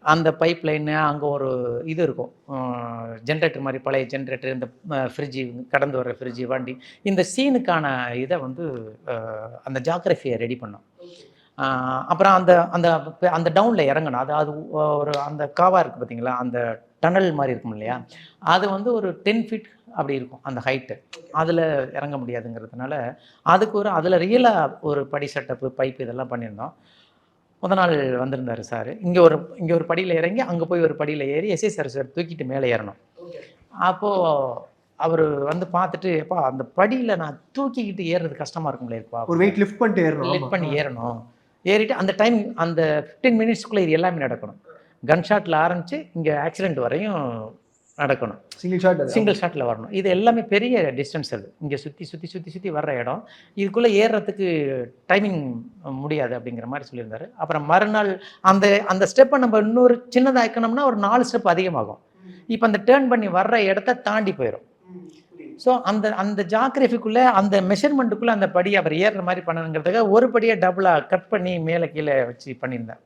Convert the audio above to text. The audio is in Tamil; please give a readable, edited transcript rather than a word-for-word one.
அந்த பைப் லைனு அங்கே ஒரு இது இருக்கும், ஜென்ரேட்டர் மாதிரி, பழைய ஜென்ரேட்டர், இந்த ஃப்ரிட்ஜு, கடந்து வர ஃப்ரிட்ஜு, வண்டி, இந்த சீனுக்கான இதை வந்து அந்த ஜாகிரஃபியை ரெடி பண்ணோம். அப்புறம் அந்த அந்த அந்த டவுனில் இறங்கணும். அதாவது ஒரு அந்த காவா இருக்குது பார்த்தீங்களா, அந்த டனல் மாதிரி இருக்கும் இல்லையா, அது வந்து ஒரு 10 ஃபீட் அப்படி இருக்கும் அந்த ஹைட்டு. அதில் இறங்க முடியாதுங்கிறதுனால அதுக்கு ஒரு அதில் ரியலாக ஒரு படி செட்டப்பு, பைப் இதெல்லாம் பண்ணியிருந்தோம். முத நாள் வந்திருந்தாரு சாரு. இங்க ஒரு படியில இறங்கி, அங்க போய் ஒரு படியில ஏறி எஸ்ஐ சார் தூக்கிட்டு மேல ஏறணும். அப்போ அவரு வந்து பார்த்துட்டு, "எப்பா அந்த படியில நான் தூக்கிக்கிட்டு ஏறுறது கஷ்டமா இருக்கும்லேப்பா." ஒரு வெயிட் லிஃப்ட் பண்ணிட்டு ஏறணும். லிஃப்ட் பண்ணி ஏறணும். ஏறிட்டு அந்த டைம் அந்த 15 மினிட்ஸ்க்குள்ள இது எல்லாமே நடக்கணும். கன் ஷாட்ல ஆரம்பிச்சு இங்க ஆக்சிடென்ட் வரையும் நடக்கணும். சிங்கிள் ஷாட்ல வரணும். இது எல்லாமே பெரிய டிஸ்டன்ஸ் அது. இங்க சுத்தி வர்ற இடம். இதுக்குள்ள ஏறுறதுக்கு டைமிங் முடியாது அப்படிங்கிற மாரி சொல்லியிருந்தாரு. அப்புறம் மறுநாள் அந்த அந்த ஸ்டெப்ப நம்ம இன்னொரு சின்னதாக்கணும்னா ஒரு 4 ஸ்டெப் அதிகமாகும். இப்ப அந்த டர்ன் பண்ணி வர்ற இடத்த தாண்டி போயிரும். ஸோ அந்த அந்த ஜாகிரபிக்குள்ள அந்த மெஷர்மெண்ட்டுக்குள்ள அந்த படி அவர் ஏறுற மாரி பண்ணணுங்கிறதுக்காக ஒரு படியை டபுளா கட் பண்ணி மேலே கீழே வச்சு பண்ணியிருந்தேன்.